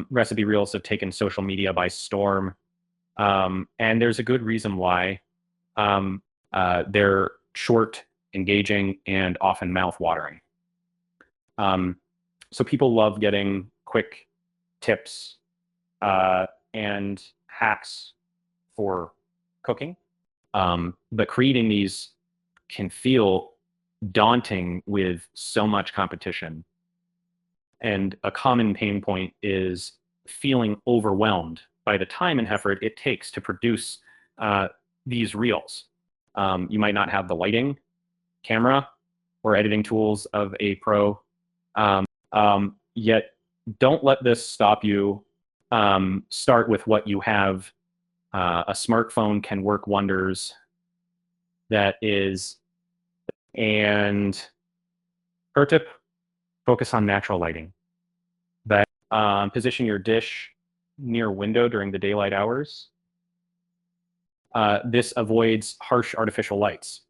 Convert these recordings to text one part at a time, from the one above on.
Recipe reels have taken social media by storm, and there's a good reason why. Um, they're short, engaging, and often mouth-watering. Um, so people love getting quick tips and hacks for cooking. But creating these can feel daunting with so much competition. And a common pain point is feeling overwhelmed by the time and effort it takes to produce uh, these reels. You might not have the lighting, camera, or editing tools of a pro. Yet don't let this stop you. Start with what you have. A smartphone can work wonders. That is, and pro tip, focus on natural lighting. That position your dish near a window during the daylight hours. This avoids harsh artificial lights,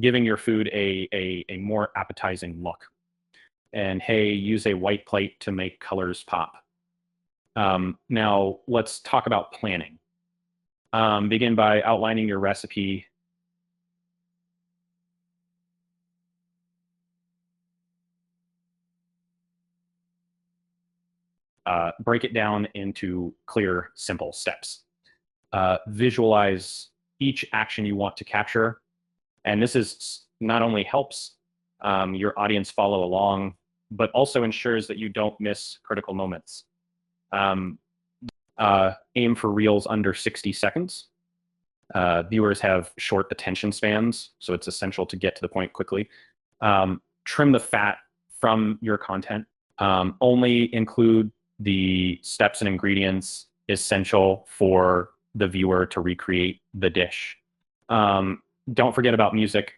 giving your food a more appetizing look. And hey, use a white plate to make colors pop. Now, let's talk about planning. Begin by outlining your recipe. Break it down into clear, simple steps. Visualize each action you want to capture. And this is not only helps your audience follow along, but also ensures that you don't miss critical moments. Aim for reels under 60 seconds. Viewers have short attention spans, so it's essential to get to the point quickly. Trim the fat from your content. Only include the steps and ingredients essential for the viewer to recreate the dish. Don't forget about music.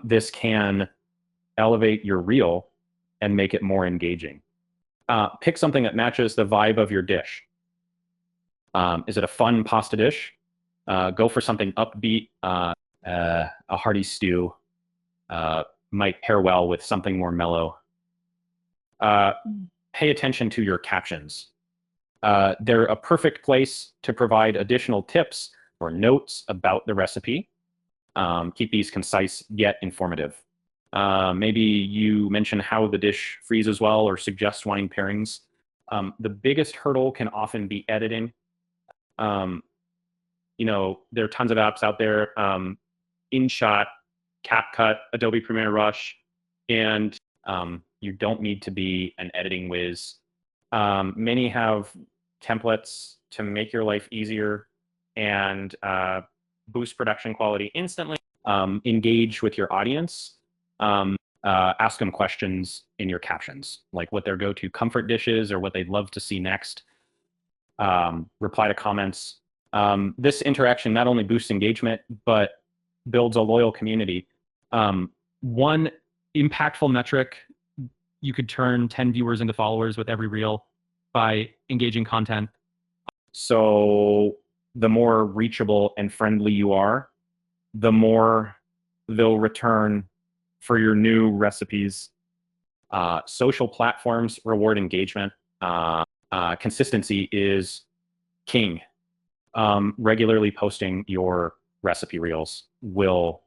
This can elevate your reel and make it more engaging. Pick something that matches the vibe of your dish. Is it a fun pasta dish? Go for something upbeat. A hearty stew might pair well with something more mellow. Pay attention to your captions. They're a perfect place to provide additional tips or notes about the recipe. Keep these concise yet informative. Maybe you mention how the dish freezes well or suggest wine pairings. The biggest hurdle can often be editing. There are tons of apps out there, InShot, CapCut, Adobe Premiere Rush, and you don't need to be an editing whiz. Many have templates to make your life easier and boost production quality instantly. Engage with your audience. Ask them questions in your captions, like what their go-to comfort dishes or what they'd love to see next. Reply to comments. This interaction not only boosts engagement, but builds a loyal community. One impactful metric, you could turn 10 viewers into followers with every reel by engaging content. So the more reachable and friendly you are, the more they'll return for your new recipes. Social platforms reward engagement. Consistency is king. Regularly posting your recipe reels will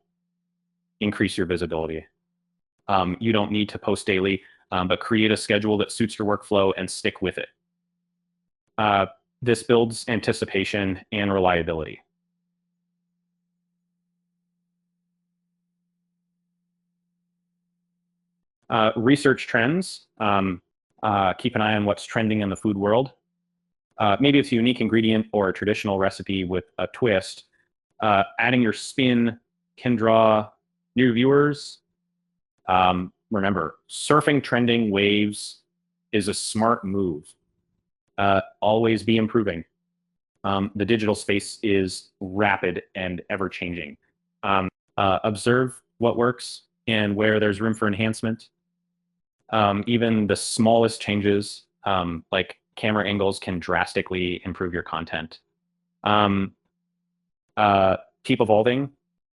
increase your visibility. You don't need to post daily, but create a schedule that suits your workflow and stick with it. This builds anticipation and reliability. Research trends. Keep an eye on what's trending in the food world. Maybe it's a unique ingredient or a traditional recipe with a twist. Adding your spin can draw new viewers. Remember, surfing trending waves is a smart move. Always be improving. The digital space is rapid and ever-changing. Observe what works and where there's room for enhancement. Even the smallest changes, like camera angles, can drastically improve your content. Keep evolving.